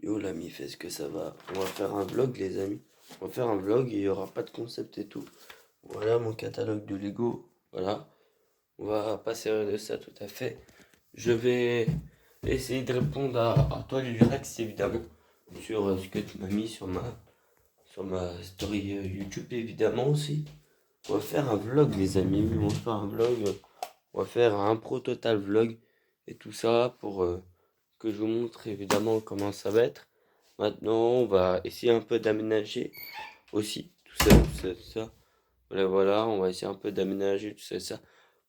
Yo l'ami, fais ce que ça va. On va faire un vlog les amis. On va faire un vlog et il n'y aura pas de concept et tout. Voilà mon catalogue de Lego. Voilà. On va passer de ça tout à fait. Je vais essayer de répondre à toi Lurax évidemment. Sur ce que tu m'as mis sur ma story YouTube évidemment aussi. On va faire un vlog les amis. On va faire un vlog. On va faire un pro total vlog. Et tout ça pour que je vous montre évidemment comment ça va être. Maintenant, on va essayer un peu d'aménager aussi tout ça. Voilà, voilà, on va essayer un peu d'aménager tout ça, ça.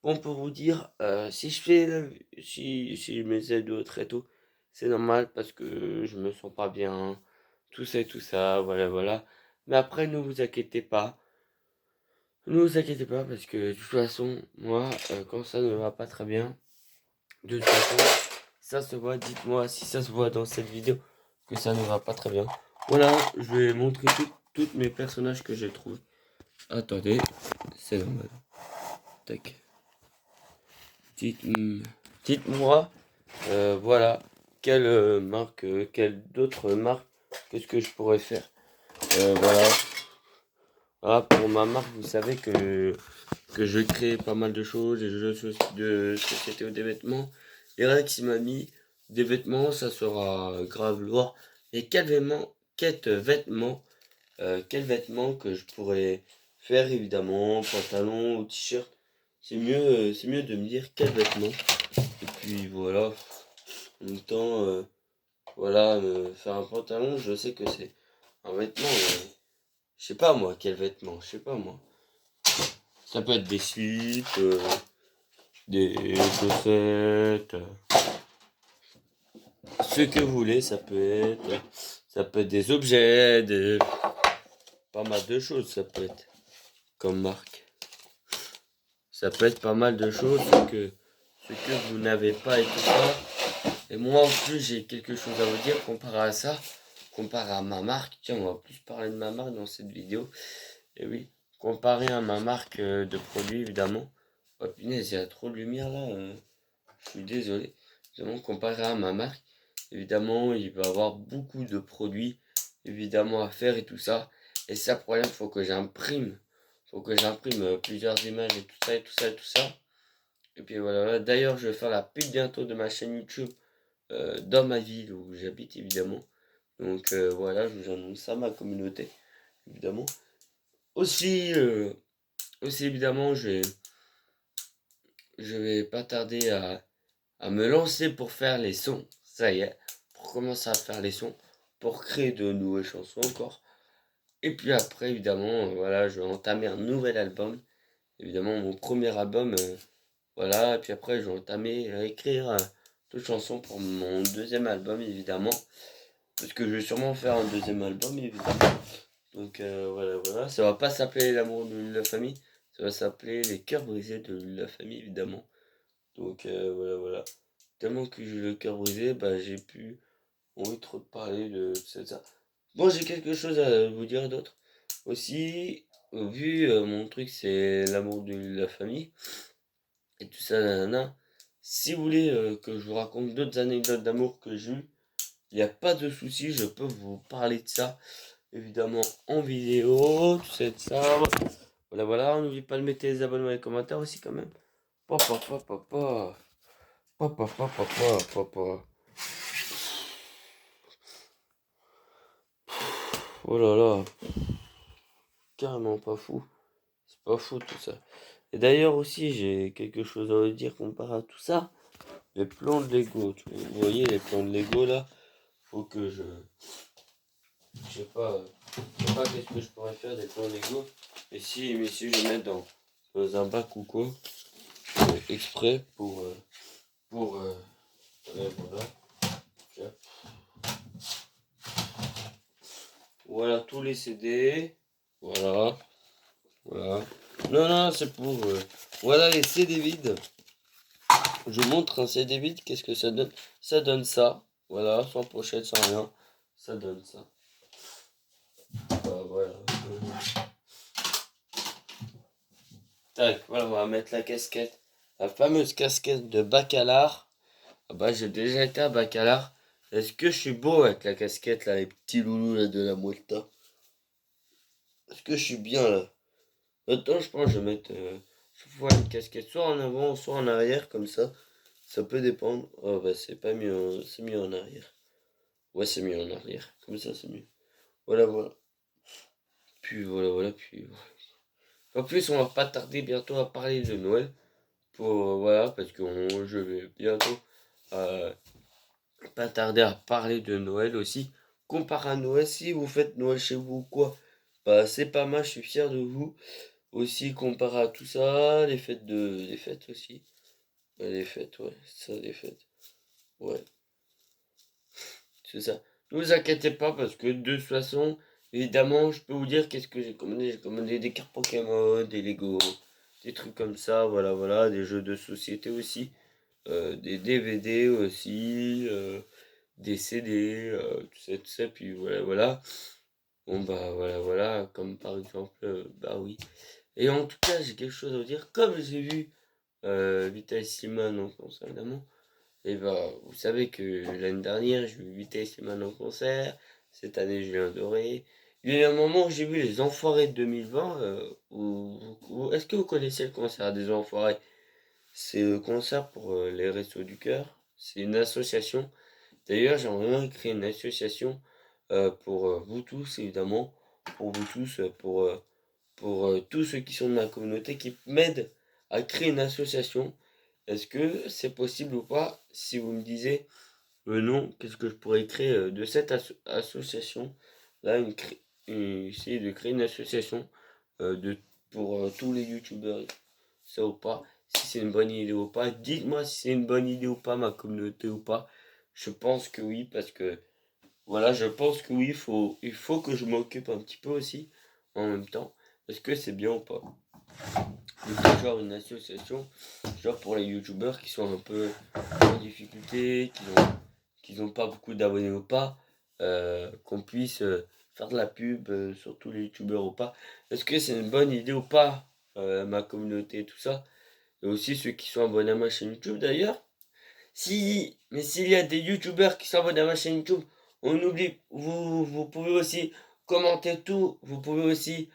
Bon, pour vous dire, si je fais, si je mets Z2 très tôt, c'est normal parce que je me sens pas bien, tout ça, voilà, voilà. Mais après, ne vous inquiétez pas. Ne vous inquiétez pas parce que de toute façon, moi, quand ça ne va pas très bien, de toute façon, ça se voit, dites-moi si ça se voit dans cette vidéo que ça ne va pas très bien. Voilà, je vais montrer toutes mes personnages que j'ai trouvés. Attendez, c'est normal. Tac. Dites-moi, voilà, quelle marque, quelle d'autres marques, qu'est-ce que je pourrais faire. Voilà. Voilà, pour ma marque, vous savez que je crée pas mal de choses, des jeux de société ou des vêtements. Et Rex, il m'a mis des vêtements, ça sera grave lourd. Et quel vêtement que je pourrais faire évidemment, pantalon ou t-shirt. C'est mieux de me dire quel vêtement. Et puis voilà, en même temps, voilà, faire un pantalon, je sais que c'est un vêtement, mais je sais pas moi, quel vêtement, je sais pas moi. Ça peut être des slips, des chaussettes, ce que vous voulez, ça peut être des objets, pas mal de choses, ça peut être comme marque. Ça peut être pas mal de choses, ce que vous n'avez pas et tout ça. Et moi en plus j'ai quelque chose à vous dire comparé à ça, comparé à ma marque. Tiens, on va plus parler de ma marque dans cette vidéo. Et oui, comparé à ma marque de produits évidemment. Oh punaise, il y a trop de lumière là. Je suis désolé. Évidemment, comparé à ma marque, évidemment, il va y avoir beaucoup de produits, évidemment, à faire et tout ça. Et ça, problème, faut que j'imprime. Faut que j'imprime plusieurs images et tout ça, et tout ça, et tout ça. Et puis voilà, voilà. D'ailleurs, je vais faire la pub bientôt de ma chaîne YouTube dans ma ville où j'habite, évidemment. Donc voilà, je vous annonce ça, ma communauté, évidemment. Aussi, aussi évidemment, je vais pas tarder à me lancer pour faire les sons. Ça y est, pour commencer à faire les sons, pour créer de nouvelles chansons encore. Et puis après, évidemment, voilà, je vais entamer un nouvel album. Évidemment, mon premier album, voilà. Et puis après, je vais entamer, écrire d'autres chansons pour mon deuxième album, évidemment. Parce que je vais sûrement faire un deuxième album, évidemment. Donc voilà, voilà. Ça va pas s'appeler L'amour de la famille. Ça va s'appeler Les cœurs brisés de la famille, évidemment. Donc voilà, voilà. Tellement que j'ai le cœur brisé, bah j'ai plus envie trop de parler de ça. Bon, j'ai quelque chose à vous dire d'autre. Aussi, vu mon truc c'est l'amour de la famille et tout ça, nanana. Si vous voulez que je vous raconte d'autres anecdotes d'amour que j'ai eues, il n'y a pas de souci, je peux vous parler de ça, évidemment en vidéo, tout ça, ça. Voilà, voilà, n'oubliez pas de mettre les abonnements et les commentaires aussi quand même. Papa, papa, papa. Papa, papa, papa, papa. Oh là là, carrément pas fou. C'est pas fou tout ça. Et d'ailleurs aussi, j'ai quelque chose à vous dire comparé à tout ça. Les plans de Lego, vous voyez les plans de Lego là, faut que je sais pas, je sais pas qu'est-ce que je pourrais faire des plans de Lego. Mais si je mets dans un bac ou quoi, exprès pour, ouais, voilà. Tiens. Voilà tous les CD, voilà, voilà. Non, non, c'est pour, voilà les CD vides. Je vous montre un CD vide, qu'est-ce que ça donne? Ça donne ça, voilà, sans pochette, sans rien, ça donne ça. Bah, voilà. Tac, voilà, on va mettre la casquette, la fameuse casquette de Bacalar. Ah bah j'ai déjà été à Bacalar, Est-ce que je suis beau avec la casquette là, les petits loulous là de la Muerta? Est-ce que je suis bien là? Maintenant, je pense que je vais mettre chaque fois une casquette soit en avant, soit en arrière, comme ça. Ça peut dépendre. Oh bah c'est pas mieux, c'est mieux en arrière. Ouais, c'est mieux en arrière. Comme ça, c'est mieux. Voilà, voilà. Puis voilà, voilà. Puis voilà. En plus, on va pas tarder bientôt à parler de Noël. Pour, voilà, parce que je vais bientôt euh, pas tarder à parler de Noël aussi. Comparé à Noël, si vous faites Noël chez vous ou quoi, bah c'est pas mal, je suis fier de vous. Aussi comparé à tout ça, les fêtes aussi. Ouais, les fêtes, ouais, ça, les fêtes. Ouais, c'est ça. Ne vous inquiétez pas parce que de toute façon, évidemment, je peux vous dire qu'est-ce que j'ai commandé. J'ai commandé des cartes Pokémon, des Lego, des trucs comme ça, voilà, voilà, des jeux de société aussi, des DVD aussi, des CD, tout ça, puis voilà, voilà. Bon bah voilà, voilà, comme par exemple, bah oui. Et en tout cas, j'ai quelque chose à vous dire. Comme j'ai vu Vita et Simon en concert évidemment, et bah vous savez que l'année dernière, j'ai vu Vita et Simon en concert. Cette année, je l'ai adoré. Il y a eu un moment où j'ai vu les Enfoirés de 2020. Est-ce que vous connaissez le concert des Enfoirés? C'est le concert pour les Restos du Cœur. C'est une association. D'ailleurs, j'aimerais bien créer une association pour vous tous, évidemment. Pour vous tous, pour tous ceux qui sont de ma communauté, qui m'aident à créer une association. Est-ce que c'est possible ou pas? Si vous me disiez non, qu'est-ce que je pourrais créer de cette association? Là, essayer de créer une association pour tous les youtubeurs, ça ou pas. Si c'est une bonne idée ou pas, dites-moi si c'est une bonne idée ou pas, ma communauté ou pas. Je pense que oui, parce que voilà, je pense que oui, il faut que je m'occupe un petit peu aussi en même temps. Est-ce que c'est bien ou pas? Genre une association, genre pour les youtubeurs qui sont un peu en difficulté, qui n'ont pas beaucoup d'abonnés ou pas, qu'on puisse faire de la pub sur tous les youtubeurs ou pas. Est-ce que c'est une bonne idée ou pas, ma communauté et tout ça? Et aussi ceux qui sont abonnés à ma chaîne YouTube d'ailleurs. Mais s'il y a des youtubeurs qui sont abonnés à ma chaîne YouTube, on oublie, vous pouvez aussi commenter tout, vous pouvez aussi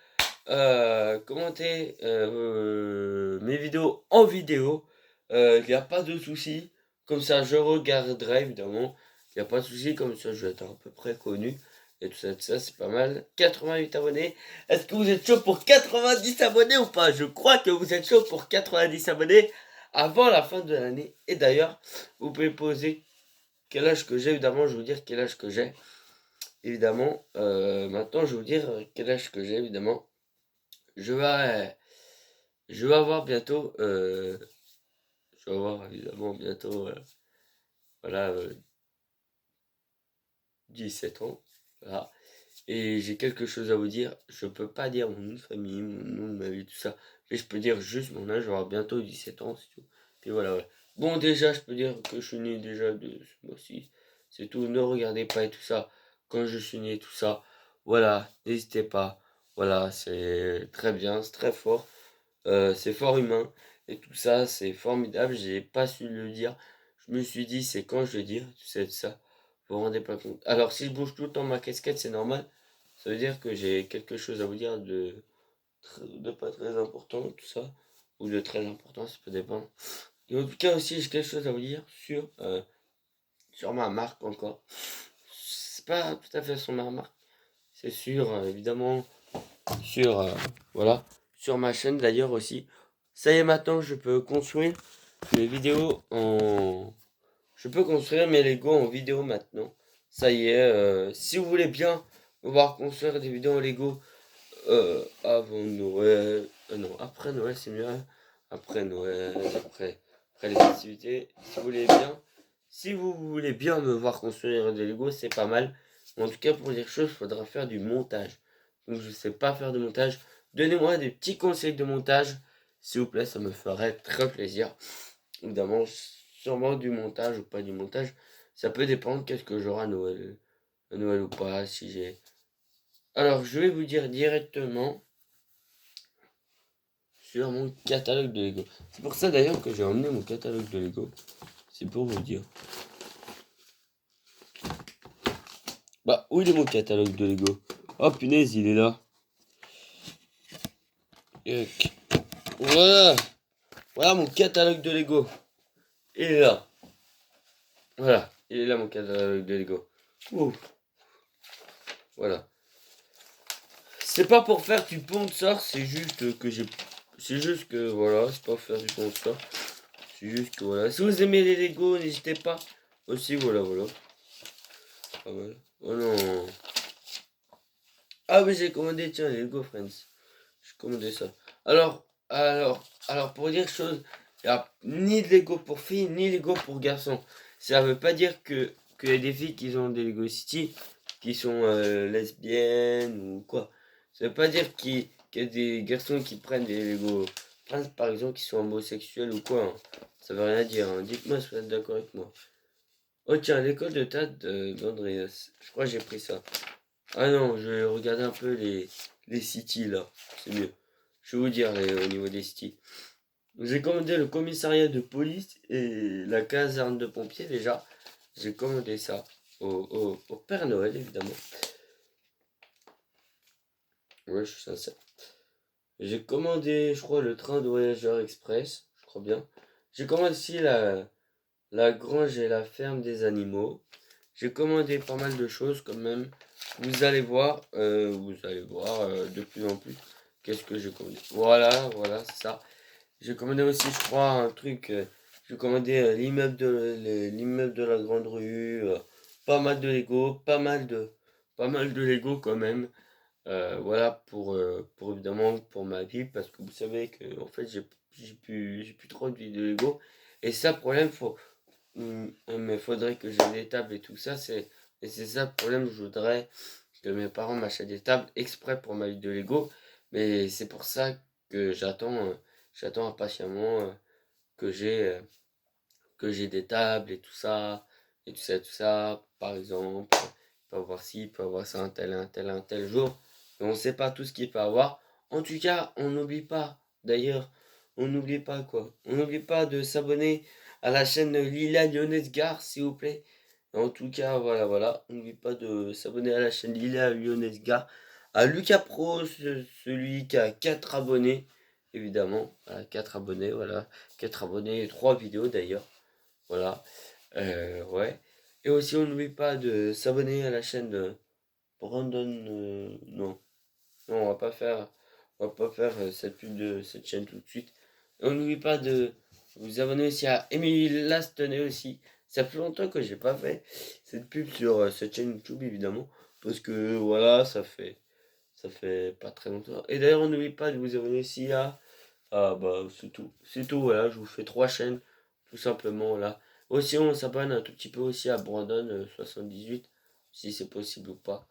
commenter mes vidéos en vidéo. Il n'y a pas de souci. Comme ça, je regarderai évidemment. Il n'y a pas de souci. Comme ça, je vais être à peu près connu. Et tout ça, c'est pas mal. 88 abonnés. Est-ce que vous êtes chaud pour 90 abonnés ou pas? Je crois que vous êtes chaud pour 90 abonnés avant la fin de l'année. Et d'ailleurs, vous pouvez poser quel âge que j'ai. Évidemment, je vais vous dire quel âge que j'ai. Évidemment, maintenant, je vais vous dire quel âge que j'ai, évidemment. Je vais, je vais avoir bientôt, je vais avoir évidemment bientôt, voilà, 17 ans, voilà. Et j'ai quelque chose à vous dire. Je peux pas dire mon nom de famille, mon nom de ma vie, tout ça. Mais je peux dire juste mon âge, j'aurai bientôt 17 ans, c'est tout. Puis voilà, voilà. Bon, déjà, je peux dire que je suis né déjà de ce mois-ci. C'est tout. Ne regardez pas et tout ça. Quand je suis né, tout ça. Voilà, n'hésitez pas. Voilà, c'est très bien, c'est très fort. C'est fort humain et tout ça, c'est formidable. J'ai pas su le dire. Je me suis dit, c'est quand je vais dire, tu sais de ça. Vous vous rendez pas compte. Alors, si je bouge tout le temps ma casquette, c'est normal. Ça veut dire que j'ai quelque chose à vous dire de pas très important, tout ça. Ou de très important, ça peut dépendre. Et en tout cas, aussi, j'ai quelque chose à vous dire sur ma marque encore. C'est pas tout à fait sur ma marque. C'est sur, évidemment, sur, voilà, sur ma chaîne d'ailleurs aussi. Ça y est, maintenant, je peux construire mes vidéos en... Je peux construire mes Lego en vidéo maintenant. Ça y est, si vous voulez bien me voir construire des vidéos en Lego avant Noël... non, après Noël, c'est mieux. Hein. Après Noël, après les festivités. Si vous voulez bien me voir construire des Lego, c'est pas mal. En tout cas, pour dire chose, il faudra faire du montage. Donc, je ne sais pas faire de montage. Donnez-moi des petits conseils de montage. S'il vous plaît, ça me ferait très plaisir. Évidemment, sûrement du montage ou pas du montage. Ça peut dépendre qu'est-ce que j'aurai à Noël ou pas. Si j'ai. Alors, je vais vous dire directement sur mon catalogue de Lego. C'est pour ça d'ailleurs que j'ai emmené mon catalogue de Lego. C'est pour vous dire. Bah, où il est mon catalogue de Lego? Oh punaise, il est là. Voilà. Voilà mon catalogue de Lego. Il est là. Voilà. Il est là mon catalogue de Lego. Ouh. Voilà. C'est pas pour faire du sponsor, c'est juste que j'ai. C'est juste que voilà, c'est pas pour faire du sponsor. C'est juste que voilà. Si vous aimez les Lego, n'hésitez pas. Aussi, voilà, voilà. Ah ouais. Oh non. Ah oui, j'ai commandé, tiens, les Lego Friends. J'ai commandé ça. Alors, pour dire chose, il n'y a ni de Lego pour filles, ni Lego pour garçons. Ça veut pas dire qu'il y a des filles qui ont des Lego City, qui sont lesbiennes ou quoi. Ça veut pas dire qu'il y a des garçons qui prennent des Lego Friends, par exemple, qui sont homosexuels ou quoi, hein. Ça veut rien dire, hein. Dites-moi si vous êtes d'accord avec moi. Oh tiens, l'école de Tad d'Andreas. Je crois que j'ai pris ça. Ah non, je vais regarder un peu les cities là. C'est mieux. Je vais vous dire au niveau des cities. J'ai commandé le commissariat de police et la caserne de pompiers déjà. J'ai commandé ça au Père Noël évidemment. Ouais, je suis sincère. J'ai commandé, je crois, le train de voyageurs express. Je crois bien. J'ai commandé aussi la grange et la ferme des animaux. J'ai commandé pas mal de choses quand même. Vous allez voir de plus en plus qu'est-ce que j'ai commandé. Voilà, c'est ça. J'ai commandé aussi, je crois, un truc. J'ai commandé l'immeuble de la grande rue, pas mal de Lego, pas mal de Lego quand même. Voilà pour évidemment pour ma vie parce que vous savez que en fait j'ai plus trop de Lego et ça problème mais faudrait que j'ai des tables et tout ça et c'est ça le problème, je voudrais que mes parents m'achètent des tables exprès pour ma vie de Lego mais c'est pour ça que j'attends impatiemment que j'ai euh, que j'ai des tables et tout ça et tout ça par exemple il peut avoir ci, il peut avoir ça un tel jour et on ne sait pas tout ce qu'il peut avoir. En tout cas, on n'oublie pas, d'ailleurs, on n'oublie pas quoi. On n'oublie pas de s'abonner à la chaîne Lila Lyonnaise Gare, s'il vous plaît. En tout cas, voilà. On n'oublie pas de s'abonner à la chaîne Lila Lyonnaise Gare. À Lucas Pro, celui qui a 4 abonnés, évidemment. Voilà, 4 abonnés, voilà. 4 abonnés et 3 vidéos d'ailleurs. Voilà. Ouais. Et aussi, on n'oublie pas de s'abonner à la chaîne de Brandon. Non. Non, on va pas faire cette pub de cette chaîne tout de suite. Et on n'oublie pas de vous abonner aussi à Emily Lastonnet aussi. Ça fait longtemps que j'ai pas fait cette pub sur cette chaîne YouTube évidemment. Parce que voilà, ça fait pas très longtemps. Et d'ailleurs, on n'oublie pas de vous abonner aussi à. Ah bah c'est tout. C'est tout, voilà, je vous fais 3 chaînes. Tout simplement là. Aussi, on s'abonne un tout petit peu aussi à Brandon 78. Si c'est possible ou pas.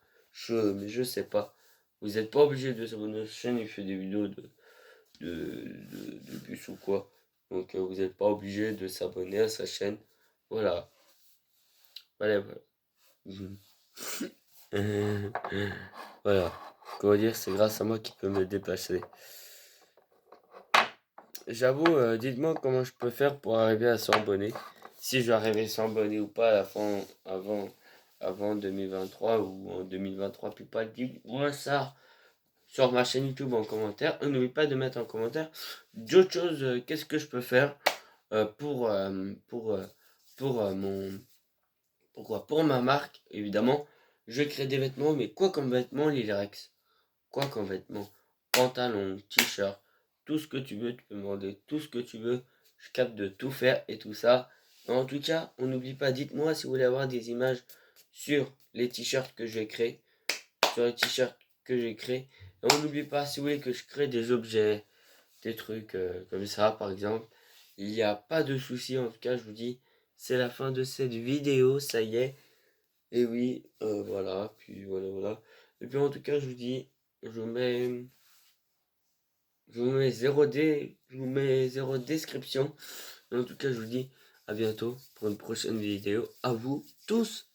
Mais je sais pas. Vous n'êtes pas obligé de s'abonner à sa chaîne, il fait des vidéos de bus ou quoi. Donc vous n'êtes pas obligé de s'abonner à sa chaîne. Voilà. Voilà. Mhm. Voilà. Comment dire, c'est grâce à moi qu'il peut me déplacer. J'avoue, dites-moi comment je peux faire pour arriver à 100 abonnés. Si je vais arriver à 100 abonnés ou pas à la fin, avant 2023 ou en 2023, puis pas, dites-moi ça sur ma chaîne YouTube en commentaire. N'oubliez pas de mettre en commentaire d'autres choses. Qu'est-ce que je peux faire pour ma marque, évidemment. Je crée des vêtements, mais quoi comme vêtements, Lilerex? Quoi comme vêtements? Pantalon, t-shirt, tout ce que tu veux, tu peux me demander tout ce que tu veux. Je capte de tout faire et tout ça. En tout cas, on n'oublie pas, dites-moi si vous voulez avoir des images sur les t-shirts que j'ai créés. Sur les t-shirts que j'ai créés. Et on n'oublie pas, si vous voulez que je crée des objets, des trucs comme ça, par exemple, il n'y a pas de souci. En tout cas, je vous dis, c'est la fin de cette vidéo, ça y est. Et oui, voilà, puis voilà. Et puis en tout cas, je vous dis, je vous mets, je vous mets zéro description. En tout cas, je vous dis à bientôt pour une prochaine vidéo. À vous tous.